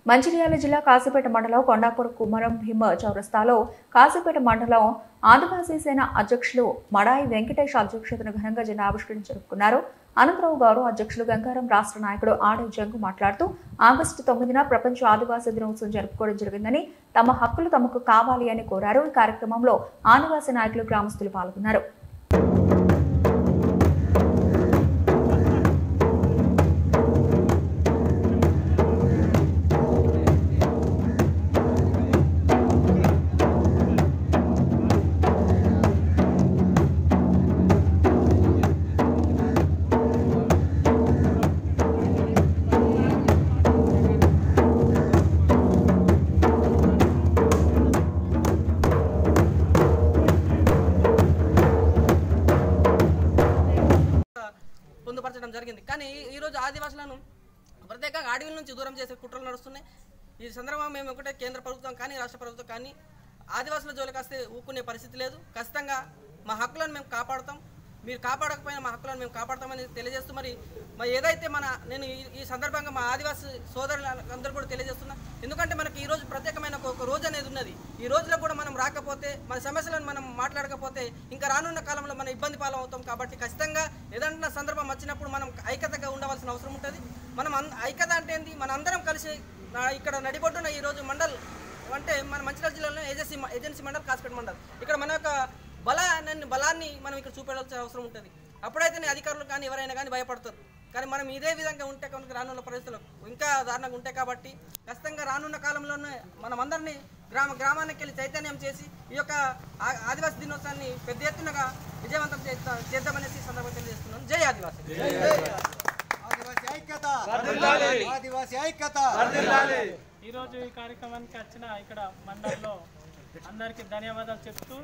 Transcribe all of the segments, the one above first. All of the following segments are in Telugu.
మంచిర్యాల జిల్లా కాశీపేట మండలం కొండాపూర్ కుమరం భీమ చౌరస్తాలో కాశీపేట మండలం ఆదివాసీ సేన అధ్యక్షులు మడాయి వెంకటేష్ అధ్యక్షతన ఘనంగా జెండావిష్కరణ జరుపుకున్నారు. అనంతరం గౌరవ అధ్యక్షులు గంగారం, రాష్ట్ర నాయకుడు ఆడవ్ జంగు మాట్లాడుతూ ఆగస్టు 9న ప్రపంచ ఆదివాసీ దినోత్సవం జరుపుకోవడం జరిగిందని, తమ హక్కులు తమకు కావాలి అని కోరారు. ఈ కార్యక్రమంలో ఆదివాసీ నాయకులు, గ్రామస్తులు పాల్గొన్నారు. పొందుపరచడం జరిగింది. కానీ ఈరోజు ఆదివాసులను ప్రత్యేకంగా అడవుల నుంచి దూరం చేసే కుట్రలు నడుస్తున్నాయి. ఈ సందర్భంగా మేము ఒకటే కేంద్ర ప్రభుత్వం కానీ రాష్ట్ర ప్రభుత్వం కానీ ఆదివాసుల జోలికి వస్తే ఊకునే పరిస్థితి లేదు. ఖచ్చితంగా మా హక్కులను మేము కాపాడుతాం. మీరు కాపాడకపోయినా మా హక్కులను మేము కాపాడతామని తెలియజేస్తూ మరి ఏదైతే నేను ఈ సందర్భంగా మా ఆదివాసీ సోదరులందరూ కూడా తెలియజేస్తున్నా. ఎందుకంటే మనకి ఈరోజు ప్రత్యేకమైన ఒక రోజు అనేది ఉన్నది. ఈ రోజులో కూడా మనం రాకపోతే, మన సమస్యలను మనం మాట్లాడకపోతే ఇంకా రానున్న కాలంలో మనం ఇబ్బంది పాలు అవుతాం. కాబట్టి ఖచ్చితంగా ఏదైనా సందర్భం వచ్చినప్పుడు మనం ఐక్యతగా ఉండవలసిన అవసరం ఉంటుంది. మనం ఐక్యత అంటే ఏంటి? మన అందరం కలిసి ఇక్కడ నడిబొడ్డున ఈరోజు మండల్ అంటే మన మంచిర్యాల జిల్లాలో ఏజెన్సీ మండల్, కాశీపేట మండల్, ఇక్కడ మన యొక్క బలాన్ని మనం ఇక్కడ చూపెట్టాల్సిన అవసరం ఉంటుంది. అప్పుడైతేనే అధికారులు కానీ ఎవరైనా కానీ భయపడతారు. కానీ మనం ఇదే విధంగా ఉంటే కనుక రానున్న పరిస్థితులు ఇంకా దారుణంగా ఉంటాయి. కాబట్టి ఖచ్చితంగా రానున్న కాలంలోనే మనం అందరినీ గ్రామానికి వెళ్ళి చైతన్యం చేసి ఈ యొక్క ఆదివాసీ దినోత్సవాన్ని పెద్ద ఎత్తునగా విజయవంతం చేద్దామనేసి సందర్భంగా తెలియజేస్తున్నాను. జై ఆదివాసీ. ఈరోజు ఈ కార్యక్రమానికి వచ్చిన ఇక్కడ మండలంలో అందరికీ ధన్యవాదాలు చెప్తూ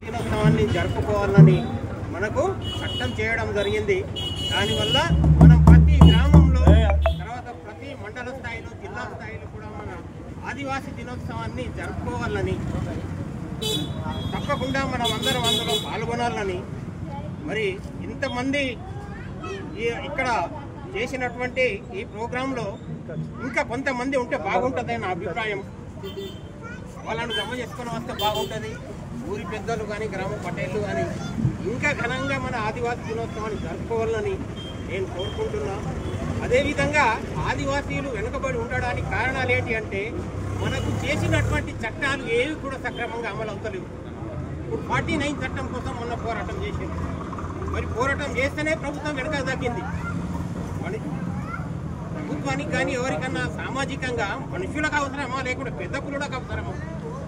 దినోత్సవాన్ని జరుపుకోవాలని మనకు చట్టం చేయడం జరిగింది. దానివల్ల మనం ప్రతి గ్రామంలో, తర్వాత ప్రతి మండల స్థాయిలో, జిల్లా స్థాయిలో కూడా మన ఆదివాసీ దినోత్సవాన్ని జరుపుకోవాలని, తప్పకుండా మనం అందరం అందులో పాల్గొనాలని, మరి ఇంతమంది ఇక్కడ చేసినటువంటి ఈ ప్రోగ్రాంలో ఇంకా కొంతమంది ఉంటే బాగుంటుందని నా అభిప్రాయం. వాళ్ళను జమ చేసుకొని వస్తే బాగుంటుంది. ఊరి పెద్దలు కానీ, గ్రామ పటేళ్ళు కానీ ఇంకా ఘనంగా మన ఆదివాసీ దినోత్సవాన్ని జరుపుకోవాలని నేను కోరుకుంటున్నా. అదేవిధంగా ఆదివాసీలు వెనుకబడి ఉండడానికి కారణాలు ఏంటి అంటే, మనకు చేసినటువంటి చట్టాలు ఏవి కూడా సక్రమంగా అమలు అవుతలేవు. ఇప్పుడు 49 చట్టం కోసం మొన్న పోరాటం చేసింది. మరి పోరాటం చేస్తేనే ప్రభుత్వం వెనక తగ్గింది. ప్రభుత్వానికి కానీ ఎవరికన్నా సామాజికంగా మనుషులకు అవసరమా, లేకుంటే పెద్ద పులులకు అవసరమా?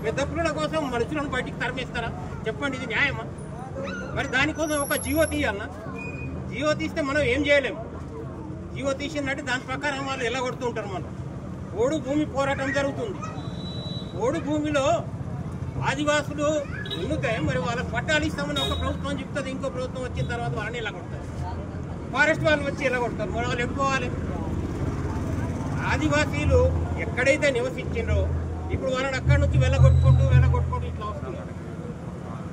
పెద్ద పులుల కోసం మనుషులను బయటికి తరిమేస్తారా? చెప్పండి, ఇది న్యాయమా? మరి దానికోసం ఒక జీవో తీయాలన్నా? జీవో తీస్తే మనం ఏం చేయలేము. జీవో తీసిందంటే దాని ప్రకారం వాళ్ళు ఎలా కొడుతూ ఉంటారు. మనం ఓడు భూమి పోరాటం జరుగుతుంది. ఓడు భూమిలో ఆదివాసులు ఉండితే మరి వాళ్ళకి పట్టాలు ఇస్తామని ఒక ప్రభుత్వం చెప్తుంది, ఇంకో ప్రభుత్వం వచ్చిన తర్వాత వాళ్ళని ఎలా కొడతారు? ఫారెస్ట్ వాళ్ళు వచ్చి ఎలా కొడతారు? మరి వాళ్ళు ఎట్టుకోవాలి. ఆదివాసీలు ఎక్కడైతే నివసించిండ్రో ఇప్పుడు వాళ్ళని అక్కడి నుంచి వెళ్ళగొట్టుకుంటూ ఇట్లా వస్తున్నారు.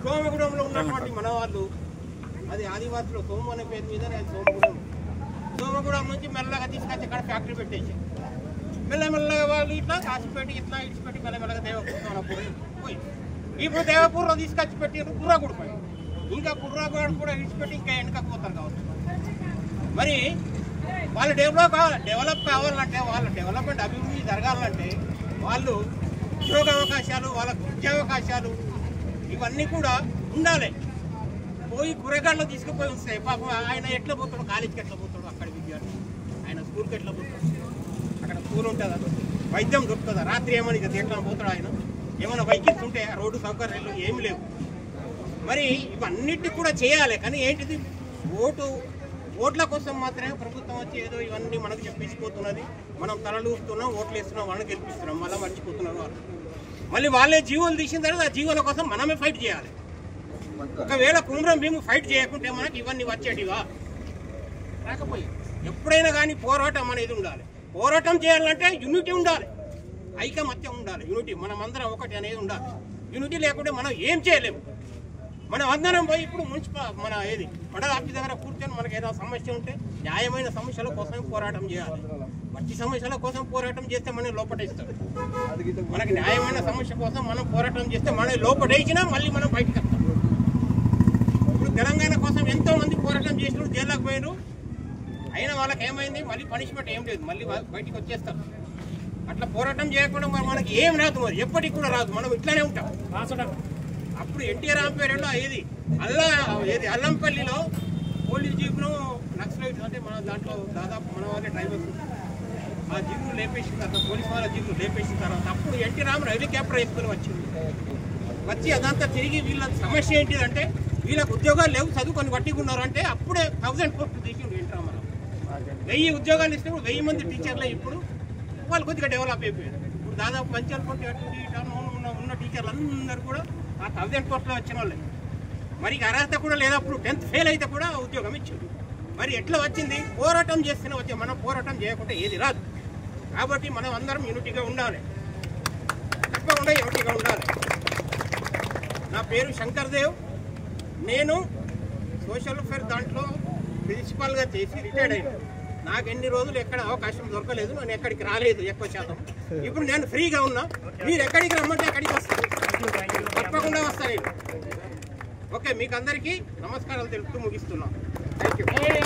సోమగూడెంలో ఉన్నటువంటి మన వాళ్ళు, అది ఆదివాసులు సోము అనే పేరు మీద అది సోమగూడెం నుంచి మెల్లగా తీసుకొచ్చి అక్కడ ఫ్యాక్టరీ పెట్టేసి మెల్లమెల్లగా వాళ్ళు ఇట్లా కాసిపెట్టి ఇట్లా ఇడిచిపెట్టి మెల్లమెల్లగా దేవపూర్ పోయి ఇప్పుడు దేవపూర్లో తీసుకొచ్చి పెట్టారు కుర్రాగూడ పై. ఇంకా కుర్రాగూడ కూడా ఇడిచిపెట్టి ఇంకా వెనకపోతారు కావచ్చు. మరి వాళ్ళు డెవలప్ కావాలంటే, వాళ్ళ డెవలప్మెంట్ అభివృద్ధి జరగాలంటే వాళ్ళు ఉద్యోగ అవకాశాలు, వాళ్ళకు విద్యావకాశాలు ఇవన్నీ కూడా ఉండాలి. పోయి కూరగాయలు తీసుకుపోయి వస్తాయి. పాపం ఆయన ఎట్లా పోతాడు, కాలేజీకి ఎట్లా పోతాడు, అక్కడ విద్యార్థి ఆయన స్కూల్కి ఎట్లా పోతాడు, అక్కడ స్కూల్ ఉంటుందా, వైద్యం దొరుకుతుందా, రాత్రి ఏమని ఇక ఎట్లా పోతాడు, ఆయన ఏమైనా వెహికల్స్ ఉంటే రోడ్డు సౌకర్యాలు ఏమి లేవు. మరి ఇవన్నిటి కూడా చేయాలి. కానీ ఏంటిది, ఓట్ల కోసం మాత్రమే ప్రభుత్వం వచ్చి ఏదో ఇవన్నీ మనకు చెప్పిపోతున్నది. మనం తలలూస్తున్నాం, ఓట్లు వేస్తున్నాం, వాళ్ళని గెలిపిస్తున్నాం, మళ్ళీ మర్చిపోతున్నారు వాళ్ళు. మళ్ళీ వాళ్ళే జీవోలు తీసిన తర్వాత ఆ జీవోల కోసం మనమే ఫైట్ చేయాలి. ఒకవేళ కుమ్రం భీము ఫైట్ చేయకుంటే మనకి ఇవన్నీ వచ్చేటివా, రాకపోయి. ఎప్పుడైనా కానీ పోరాటం అనేది ఉండాలి. పోరాటం చేయాలంటే యూనిటీ ఉండాలి, ఐకమత్యం ఉండాలి, యూనిటీ. మనం అందరం ఒకటి అనేది ఉండాలి. యూనిటీ లేకుంటే మనం ఏం చేయలేము. మనం అందరం పోయి ఇప్పుడు మన మండల ఆఫీస్ దగ్గర కూర్చొని మనకి ఏదైనా సమస్య ఉంటే న్యాయమైన సమస్యల కోసం పోరాటం చేయాలి. మంచి సమస్యల కోసం పోరాటం చేస్తే మనం లోపటేస్తాం. మనకి న్యాయమైన సమస్య కోసం మనం పోరాటం చేస్తే మనం లోపటేసినా మళ్ళీ మనం బయటకు వస్తాం. ఇప్పుడు తెలంగాణ కోసం ఎంతో మంది పోరాటం చేసినప్పుడు జైల్లోకి పోయినారు, అయినా వాళ్ళకి ఏమైంది, మళ్ళీ పనిష్మెంట్ ఏం లేదు, మళ్ళీ బయటకు వచ్చేస్తారు. అట్లా పోరాటం చేయకుండా మనకి ఏం రాదు, మరి ఎప్పటికి కూడా రాదు, మనం ఇట్లానే ఉంటాం. అప్పుడు ఎన్టీఆర్ రాంపేటలో అల్లంపల్లిలో పోలీస్ జీపును నక్సలైట్స్ అంటే మన దాంట్లో దాదాపు మన వాళ్ళే డ్రైవర్స్ ఆ జీపును లేపేసిన తర్వాత, పోలీస్ వాళ్ళ జీపును లేపేసిన తర్వాత అప్పుడు ఎన్టీ రామారావు హెలికాప్టర్ వేసుకొని వచ్చి అదంతా తిరిగి వీళ్ళ సమస్య ఏంటిదంటే వీళ్ళకి ఉద్యోగాలు లేవు, చదువుకొని పట్టుకున్నారు అంటే అప్పుడే 1000 పోస్టులు తీసిండు ఎన్టీ రామారావు. 1000 ఉద్యోగాలు ఇస్తే 1000 మంది టీచర్లే. ఇప్పుడు వాళ్ళు కొద్దిగా డెవలప్ అయిపోయారు. ఇప్పుడు దాదాపు మంచి ఉన్న టీచర్లు అందరూ కూడా ఆ 1000 పోస్టులో వచ్చిన వాళ్ళే. మరి అర్హత కూడా లేదా, అప్పుడు 10th ఫెయిల్ అయితే కూడా ఉద్యోగం ఇచ్చింది. మరి ఎట్లా వచ్చింది, పోరాటం చేస్తేనే వచ్చే. మనం పోరాటం చేయకుంటే ఏది రాదు. కాబట్టి మనం అందరం యూనిటీగా ఉండాలి, తప్పకుండా యూనిటీగా ఉండాలి. నా పేరు శంకర్ దేవ్. నేను సోషల్ వెల్ఫేర్ దాంట్లో ప్రిన్సిపాల్గా చేసి రిటైర్డ్ అయ్యాను. నాకు ఎన్ని రోజులు ఎక్కడ అవకాశం దొరకలేదు, నేను ఎక్కడికి రాలేదు ఎక్కువ శాతం. ఇప్పుడు నేను ఫ్రీగా ఉన్నా, మీరు ఎక్కడికి రమ్మంటే ఎక్కడికి వస్తాను, తప్పకుండా వస్తాను. ఓకే, మీకు అందరికీ నమస్కారాలు తెలుపుతూ ముగిస్తున్నాను. Thank you.